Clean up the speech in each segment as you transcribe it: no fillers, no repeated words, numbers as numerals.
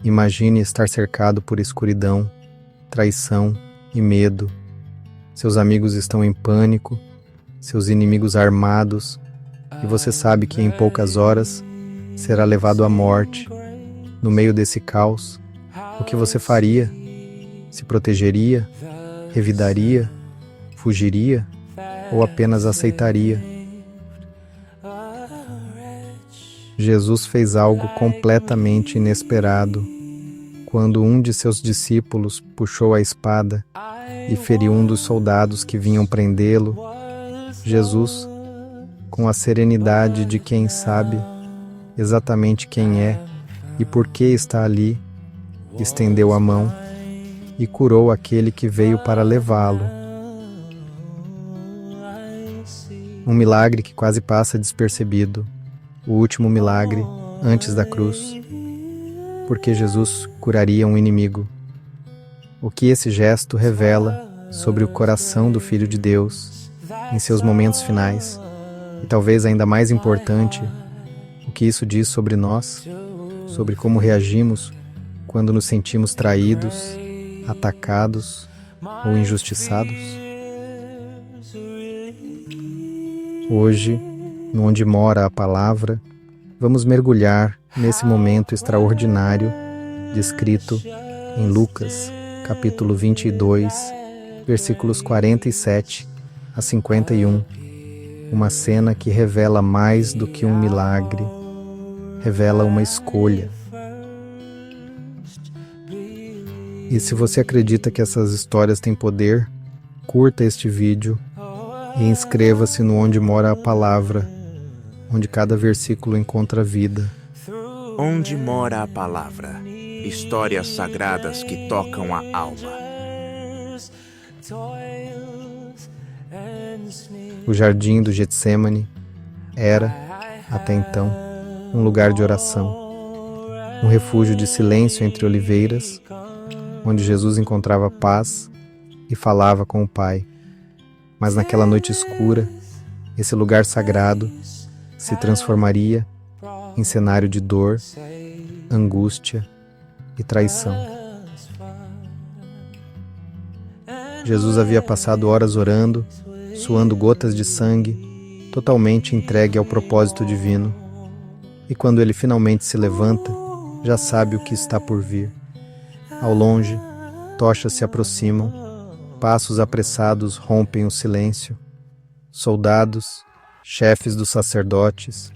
Imagine estar cercado por escuridão, traição e medo. Seus amigos estão em pânico, seus inimigos armados, e você sabe que em poucas horas será levado à morte. No meio desse caos, o que você faria? Se protegeria? Revidaria? Fugiria? Ou apenas aceitaria? Jesus fez algo completamente inesperado. Quando um de seus discípulos puxou a espada e feriu um dos soldados que vinham prendê-lo, Jesus, com a serenidade de quem sabe exatamente quem é e por que está ali, estendeu a mão e curou aquele que veio para levá-lo. Um milagre que quase passa despercebido, o último milagre antes da cruz, porque Jesus curaria um inimigo. O que esse gesto revela sobre o coração do Filho de Deus em seus momentos finais, e talvez ainda mais importante, o que isso diz sobre nós, sobre como reagimos quando nos sentimos traídos, atacados ou injustiçados. Hoje, no Onde Mora a Palavra, vamos mergulhar nesse momento extraordinário descrito em Lucas, capítulo 22, versículos 47 a 51, uma cena que revela mais do que um milagre, revela uma escolha. E se você acredita que essas histórias têm poder, curta este vídeo e inscreva-se no Onde Mora a Palavra, onde cada versículo encontra vida. Onde Mora a Palavra. Histórias sagradas que tocam a alma. O jardim do Getsêmani era, até então, um lugar de oração, um refúgio de silêncio entre oliveiras, onde Jesus encontrava paz e falava com o Pai. Mas naquela noite escura, esse lugar sagrado se transformaria em cenário de dor, angústia e traição. Jesus havia passado horas orando, suando gotas de sangue, totalmente entregue ao propósito divino. E quando ele finalmente se levanta, já sabe o que está por vir. Ao longe, tochas se aproximam, passos apressados rompem o silêncio. Soldados, chefes dos sacerdotes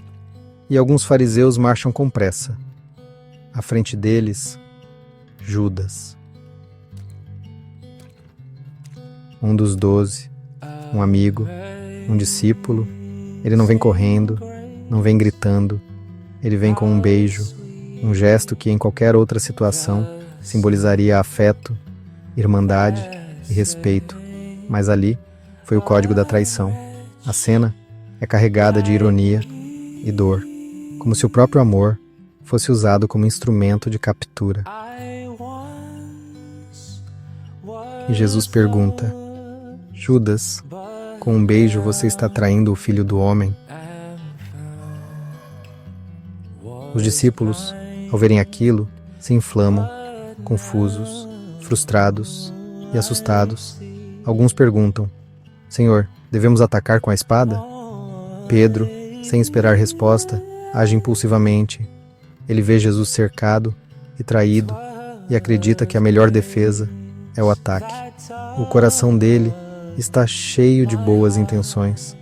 e alguns fariseus marcham com pressa. À frente deles, Judas, um dos 12, um amigo, um discípulo. Ele não vem correndo, não vem gritando, ele vem com um beijo, um gesto que em qualquer outra situação simbolizaria afeto, irmandade e respeito, mas ali foi o código da traição. A cena é carregada de ironia e dor, como se o próprio amor fosse usado como instrumento de captura. E Jesus pergunta: Judas, com um beijo você está traindo o Filho do Homem? Os discípulos, ao verem aquilo, se inflamam, confusos, frustrados e assustados. Alguns perguntam: Senhor, devemos atacar com a espada? Pedro, sem esperar resposta, age impulsivamente. Ele vê Jesus cercado e traído e acredita que a melhor defesa é o ataque. O coração dele está cheio de boas intenções,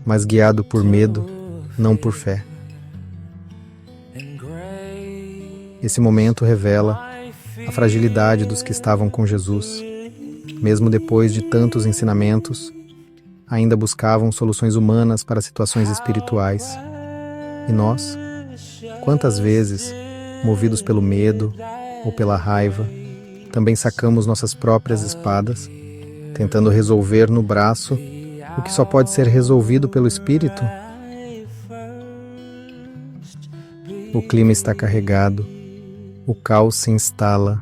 mas guiado por medo, não por fé. Esse momento revela a fragilidade dos que estavam com Jesus. Mesmo depois de tantos ensinamentos, ainda buscavam soluções humanas para situações espirituais. E nós, quantas vezes, movidos pelo medo ou pela raiva, também sacamos nossas próprias espadas, tentando resolver no braço o que só pode ser resolvido pelo Espírito? O clima está carregado, o caos se instala,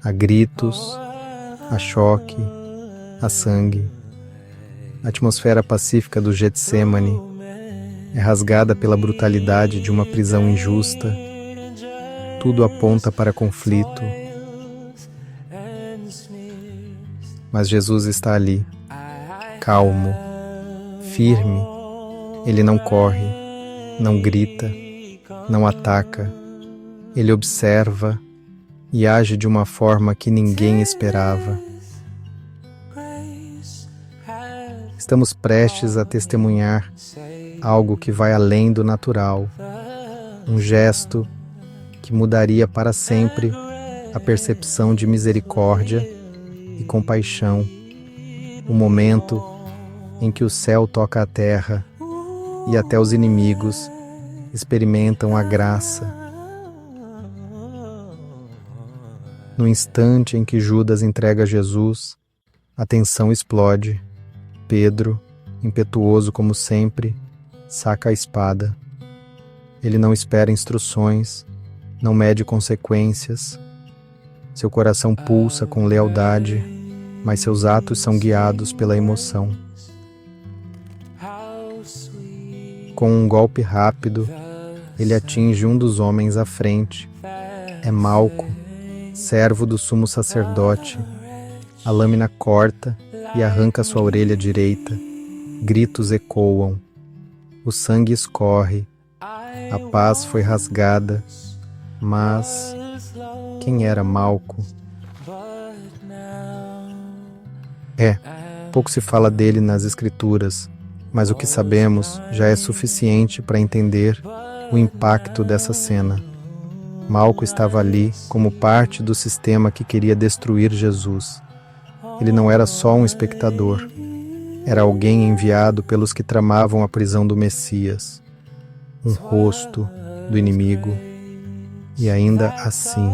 há gritos, há choque, há sangue. A atmosfera pacífica do Getsêmani é rasgada pela brutalidade de uma prisão injusta. Tudo aponta para conflito, mas Jesus está ali, calmo, firme. Ele não corre, não grita, não ataca. Ele observa e age de uma forma que ninguém esperava. Estamos prestes a testemunhar algo que vai além do natural, um gesto que mudaria para sempre a percepção de misericórdia e compaixão, o momento em que o céu toca a terra e até os inimigos experimentam a graça. No instante em que Judas entrega Jesus, a tensão explode. Pedro, impetuoso como sempre, saca a espada. Ele não espera instruções, não mede consequências. Seu coração pulsa com lealdade, mas seus atos são guiados pela emoção. Com um golpe rápido, ele atinge um dos homens à frente. É Malco, servo do sumo sacerdote. A lâmina corta e arranca sua orelha direita. Gritos ecoam. O sangue escorre. A paz foi rasgada. Mas quem era Malco? Pouco se fala dele nas Escrituras, mas o que sabemos já é suficiente para entender o impacto dessa cena. Malco estava ali como parte do sistema que queria destruir Jesus. Ele não era só um espectador, era alguém enviado pelos que tramavam a prisão do Messias, um rosto do inimigo, e ainda assim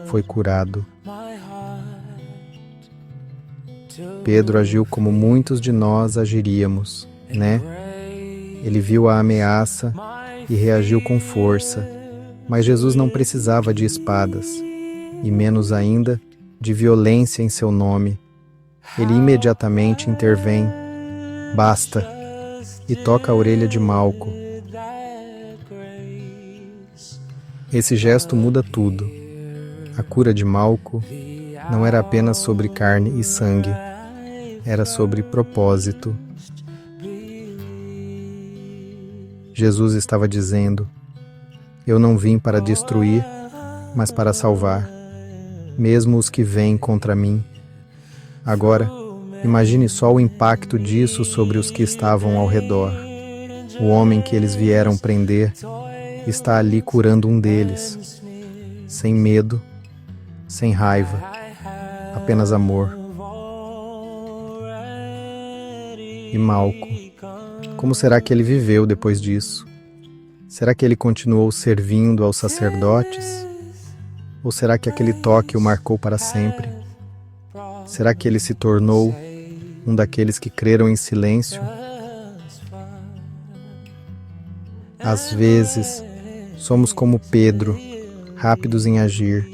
foi curado. Pedro agiu como muitos de nós agiríamos, né? Ele viu a ameaça e reagiu com força, mas Jesus não precisava de espadas, e menos ainda de violência em seu nome. Ele imediatamente intervém, basta, e toca a orelha de Malco. Esse gesto muda tudo. A cura de Malco não era apenas sobre carne e sangue, era sobre propósito. Jesus estava dizendo: eu não vim para destruir, mas para salvar, mesmo os que vêm contra mim. Agora, imagine só o impacto disso sobre os que estavam ao redor. O homem que eles vieram prender está ali curando um deles, sem medo, sem raiva, apenas amor. E Malco, como será que ele viveu depois disso? Será que ele continuou servindo aos sacerdotes? Ou será que aquele toque o marcou para sempre? Será que ele se tornou um daqueles que creram em silêncio? Às vezes, somos como Pedro, rápidos em agir,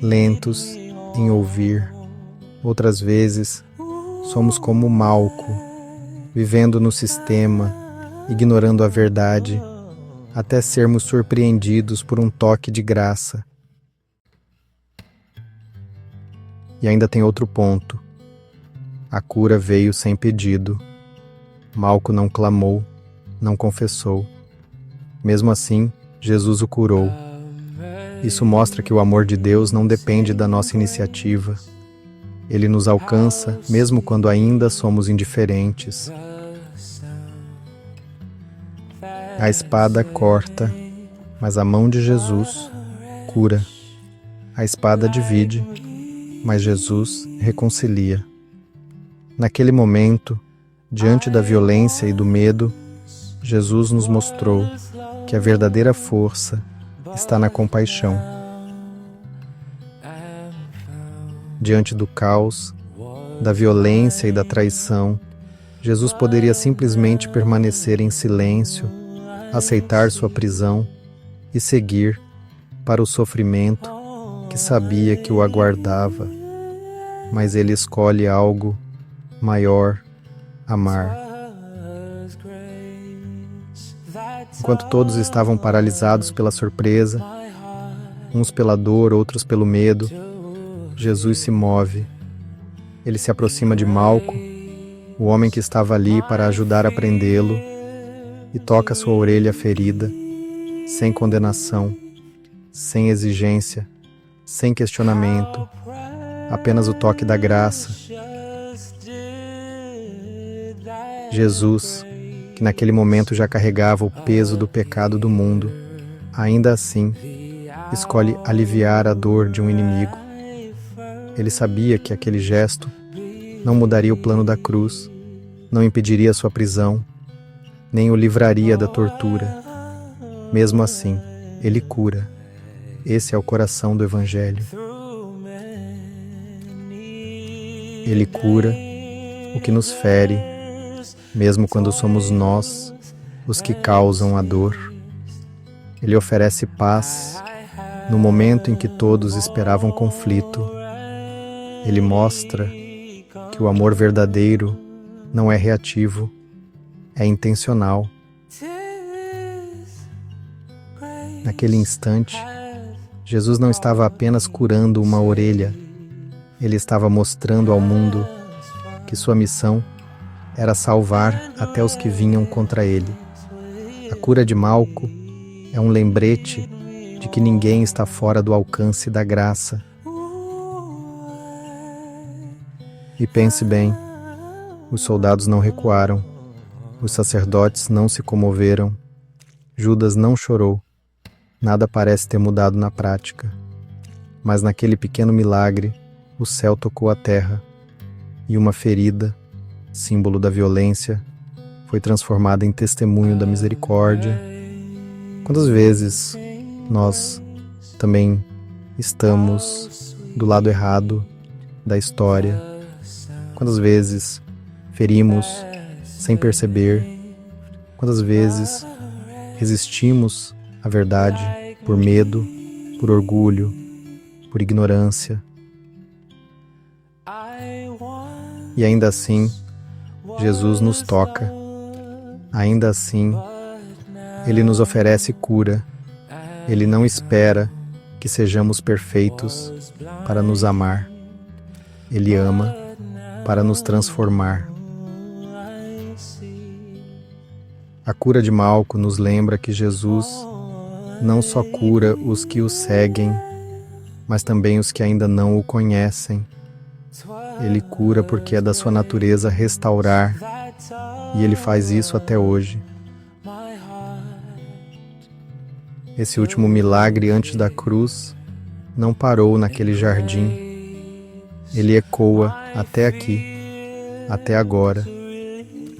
lentos em ouvir. Outras vezes, somos como Malco, vivendo no sistema, ignorando a verdade, até sermos surpreendidos por um toque de graça. E ainda tem outro ponto. A cura veio sem pedido. Malco não clamou, não confessou. Mesmo assim, Jesus o curou. Isso mostra que o amor de Deus não depende da nossa iniciativa. Ele nos alcança mesmo quando ainda somos indiferentes. A espada corta, mas a mão de Jesus cura. A espada divide, mas Jesus reconcilia. Naquele momento, diante da violência e do medo, Jesus nos mostrou que a verdadeira força está na compaixão. Diante do caos, da violência e da traição, Jesus poderia simplesmente permanecer em silêncio, aceitar sua prisão e seguir para o sofrimento que sabia que o aguardava. Mas ele escolhe algo maior: amar. Enquanto todos estavam paralisados pela surpresa, uns pela dor, outros pelo medo, Jesus se move. Ele se aproxima de Malco, o homem que estava ali para ajudar a prendê-lo, e toca sua orelha ferida, sem condenação, sem exigência, sem questionamento, apenas o toque da graça. Jesus, que naquele momento já carregava o peso do pecado do mundo, ainda assim, escolhe aliviar a dor de um inimigo. Ele sabia que aquele gesto não mudaria o plano da cruz, não impediria sua prisão, nem o livraria da tortura. Mesmo assim, ele cura. Esse é o coração do Evangelho. Ele cura o que nos fere, mesmo quando somos nós os que causam a dor. Ele oferece paz no momento em que todos esperavam conflito. Ele mostra que o amor verdadeiro não é reativo, é intencional. Naquele instante, Jesus não estava apenas curando uma orelha, ele estava mostrando ao mundo que sua missão era salvar até os que vinham contra ele. A cura de Malco é um lembrete de que ninguém está fora do alcance da graça. E pense bem, os soldados não recuaram, os sacerdotes não se comoveram, Judas não chorou, nada parece ter mudado na prática. Mas naquele pequeno milagre, o céu tocou a terra, e uma ferida, símbolo da violência, foi transformada em testemunho da misericórdia. Quantas vezes nós também estamos do lado errado da história? Quantas vezes ferimos sem perceber? Quantas vezes resistimos à verdade por medo, por orgulho, por ignorância? E ainda assim, Jesus nos toca. Ainda assim, Ele nos oferece cura. Ele não espera que sejamos perfeitos para nos amar. Ele ama para nos transformar. A cura de Malco nos lembra que Jesus não só cura os que o seguem, mas também os que ainda não o conhecem. Ele cura porque é da sua natureza restaurar, e ele faz isso até hoje. Esse último milagre antes da cruz não parou naquele jardim. Ele ecoa até aqui, até agora,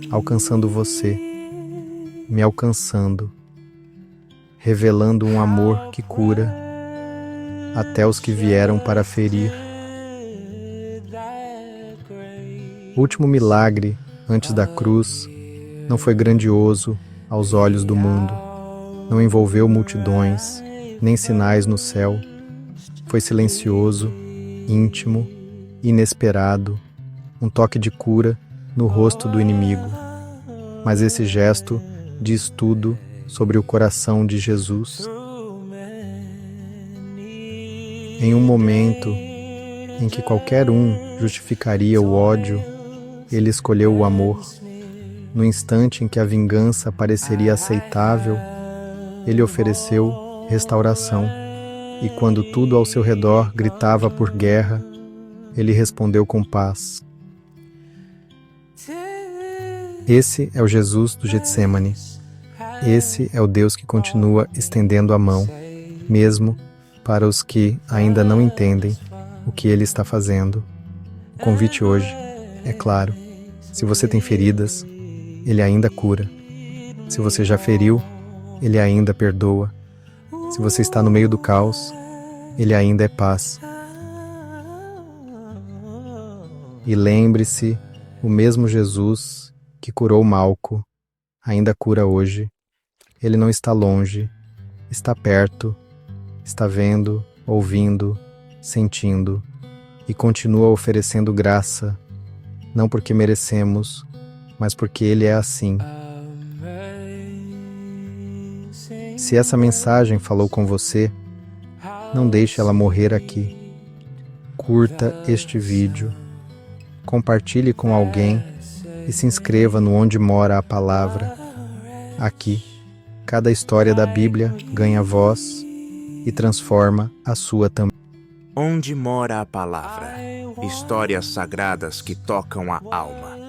alcançando você, me alcançando, revelando um amor que cura até os que vieram para ferir. O último milagre antes da cruz não foi grandioso aos olhos do mundo, não envolveu multidões, nem sinais no céu. Foi silencioso, íntimo, inesperado, um toque de cura no rosto do inimigo. Mas esse gesto diz tudo sobre o coração de Jesus. Em um momento em que qualquer um justificaria o ódio, ele escolheu o amor. No instante em que a vingança pareceria aceitável, ele ofereceu restauração. E quando tudo ao seu redor gritava por guerra, ele respondeu com paz. Esse é o Jesus do Getsêmani. Esse é o Deus que continua estendendo a mão, mesmo para os que ainda não entendem o que ele está fazendo. O convite hoje é claro. Se você tem feridas, ele ainda cura. Se você já feriu, ele ainda perdoa. Se você está no meio do caos, ele ainda é paz. E lembre-se, o mesmo Jesus que curou Malco ainda cura hoje. Ele não está longe, está perto, está vendo, ouvindo, sentindo e continua oferecendo graça, não porque merecemos, mas porque Ele é assim. Se essa mensagem falou com você, Não deixe ela morrer aqui. Curta este vídeo, compartilhe com alguém e se inscreva no Onde Mora a Palavra. Aqui, cada história da Bíblia ganha voz e transforma a sua também. Onde mora a palavra? Histórias sagradas que tocam a alma.